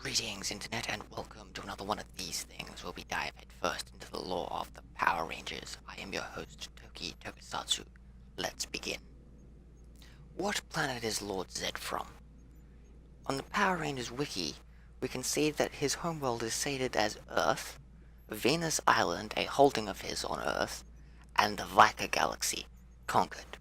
Greetings, Internet, and welcome to another one of these things where we dive headfirst into the lore of the Power Rangers. I am your host, Toki Tokusatsu. Let's begin. What planet is Lord Zedd from? On the Power Rangers wiki, we can see that his homeworld is stated as Earth, Venus Island, a holding of his on Earth, and the Vika Galaxy, conquered.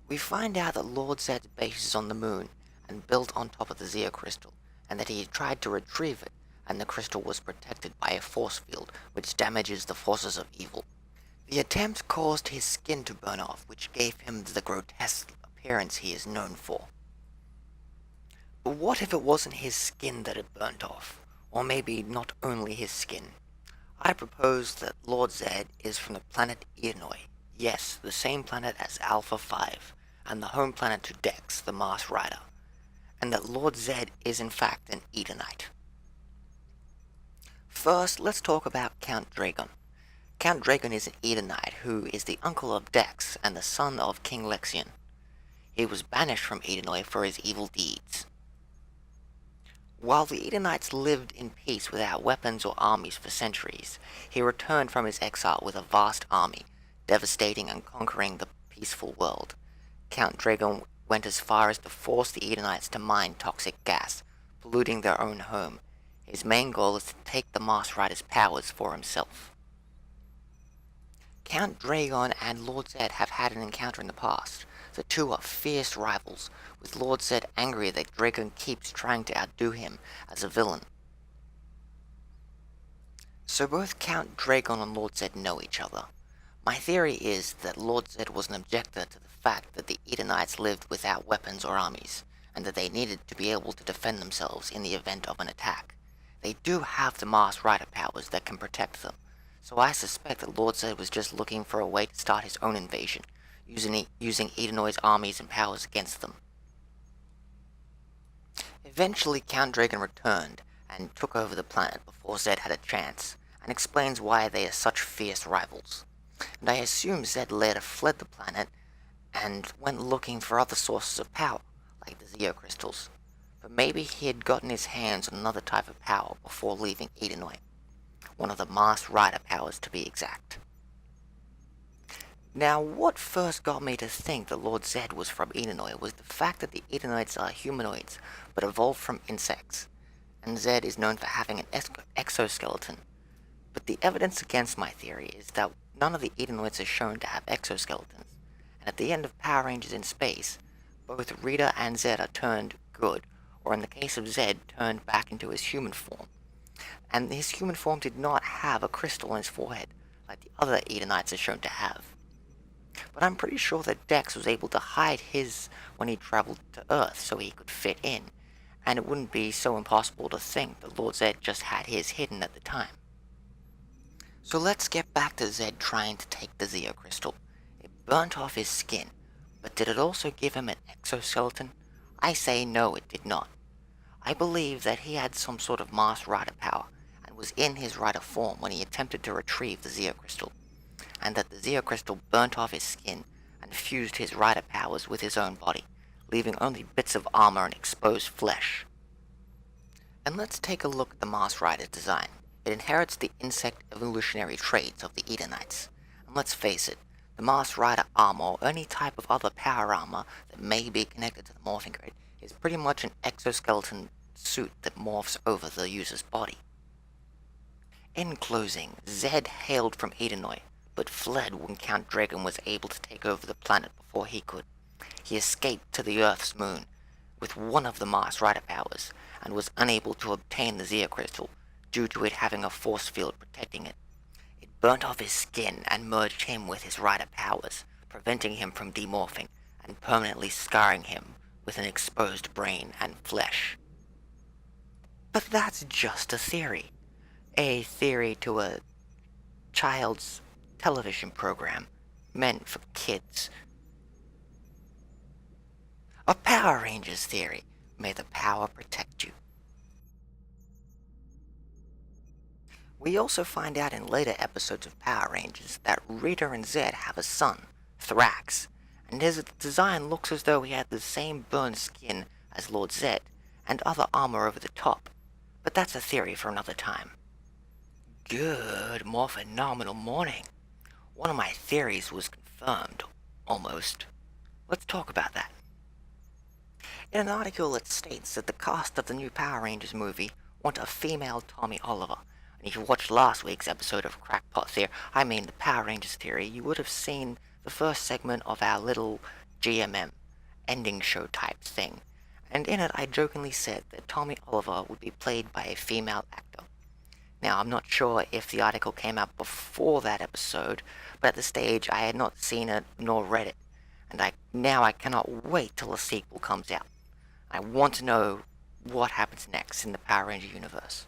We find out that Lord Zedd's base is on the moon and built on top of the Zeo Crystal, and that he tried to retrieve it, and the crystal was protected by a force field which damages the forces of evil. The attempt caused his skin to burn off, which gave him the grotesque appearance he is known for. But what if it wasn't his skin that had burnt off? Or maybe not only his skin? I propose that Lord Zedd is from the planet Edenoi. Yes, the same planet as Alpha 5, and the home planet to Dex, the Mars Rider, and that Lord Zedd is in fact an Edenite. First, let's talk about Count Dragon. Count Dragon is an Edenite who is the uncle of Dex and the son of King Lexion. He was banished from Edenoi for his evil deeds. While the Edenites lived in peace without weapons or armies for centuries, he returned from his exile with a vast army, devastating and conquering the peaceful world. Count Dragon went as far as to force the Edenites to mine toxic gas, polluting their own home. His main goal is to take the Mars Rider's powers for himself. Count Dragon and Lord Zedd have had an encounter in the past. The two are fierce rivals, with Lord Zedd angry that Dragon keeps trying to outdo him as a villain. So both Count Dragon and Lord Zedd know each other. My theory is that Lord Zedd was an objector to the fact that the Edenites lived without weapons or armies, and that they needed to be able to defend themselves in the event of an attack. They do have the Mars Rider powers that can protect them, so I suspect that Lord Zedd was just looking for a way to start his own invasion, using Edenoid's armies and powers against them. Eventually Count Dragon returned and took over the planet before Zedd had a chance, and explains why they are such fierce rivals. And I assume Zedd later fled the planet and went looking for other sources of power, like the Zeo Crystals. But maybe he had gotten his hands on another type of power before leaving Edenoi. One of the Mars Rider powers, to be exact. Now, what first got me to think that Lord Zedd was from Edenoi was the fact that the Edenites are humanoids, but evolved from insects, and Zedd is known for having an exoskeleton. But the evidence against my theory is that none of the Edenoids are shown to have exoskeletons, and at the end of Power Rangers in Space, both Rita and Zedd are turned good, or in the case of Zedd, turned back into his human form. And his human form did not have a crystal on his forehead, like the other Edenites are shown to have. But I'm pretty sure that Dex was able to hide his when he traveled to Earth so he could fit in, and it wouldn't be so impossible to think that Lord Zedd just had his hidden at the time. So let's get back to Zedd trying to take the Zeo Crystal. It burnt off his skin, but did it also give him an exoskeleton? I say no, it did not. I believe that he had some sort of Mars Rider power, and was in his Rider form when he attempted to retrieve the Zeo Crystal, and that the Zeo Crystal burnt off his skin and fused his Rider powers with his own body, leaving only bits of armor and exposed flesh. And let's take a look at the Mars Rider's design. It inherits the insect evolutionary traits of the Edenites, and let's face it, the Mars Rider armor or any type of other power armor that may be connected to the morphing grid is pretty much an exoskeleton suit that morphs over the user's body. In closing, Zedd hailed from Edenoi, but fled when Count Dragon was able to take over the planet before he could. He escaped to the Earth's moon with one of the Mars Rider powers, and was unable to obtain the Zeo Crystal due to it having a force field protecting it. It burnt off his skin and merged him with his Rider powers, preventing him from demorphing and permanently scarring him with an exposed brain and flesh. But that's just a theory. A theory to a child's television program meant for kids. A Power Rangers theory. May the power protect you. We also find out in later episodes of Power Rangers that Rita and Zedd have a son, Thrax, and his design looks as though he had the same burned skin as Lord Zedd, and other armor over the top, but that's a theory for another time. Good, more phenomenal morning. One of my theories was confirmed, almost. Let's talk about that. In an article it states that the cast of the new Power Rangers movie want a female Tommy Oliver. And if you watched last week's episode of Crackpot Theory, the Power Rangers Theory, you would have seen the first segment of our little GMM ending show type thing. And in it I jokingly said that Tommy Oliver would be played by a female actor. Now, I'm not sure if the article came out before that episode, but at the stage I had not seen it nor read it, and I cannot wait till the sequel comes out. I want to know what happens next in the Power Ranger universe,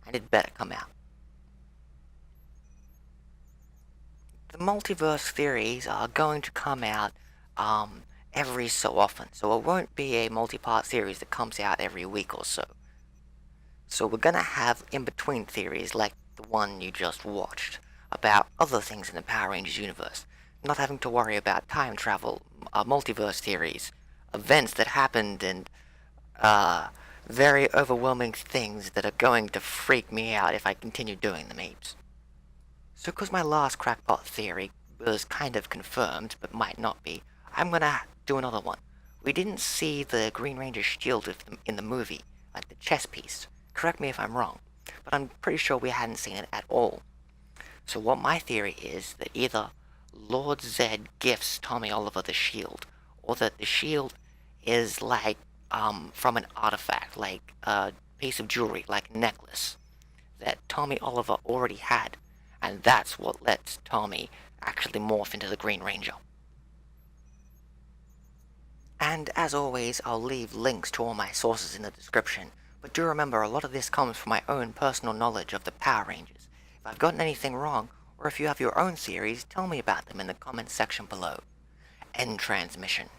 and it better come out. The multiverse theories are going to come out every so often, so it won't be a multi-part series that comes out every week or so. So we're gonna have in-between theories like the one you just watched, about other things in the Power Rangers universe, not having to worry about time travel, multiverse theories, events that happened, and very overwhelming things that are going to freak me out if I continue doing the memes. So because my last crackpot theory was kind of confirmed, but might not be, I'm gonna do another one. We didn't see the Green Ranger shield in the movie, like the chess piece. Correct me if I'm wrong, but I'm pretty sure we hadn't seen it at all. So what my theory is that either Lord Zedd gifts Tommy Oliver the shield, or that the shield is like from an artifact, like a piece of jewelry, like a necklace, that Tommy Oliver already had, and that's what lets Tommy actually morph into the Green Ranger. And as always, I'll leave links to all my sources in the description, but do remember a lot of this comes from my own personal knowledge of the Power Rangers. If I've gotten anything wrong, or if you have your own theories, tell me about them in the comments section below. End transmission.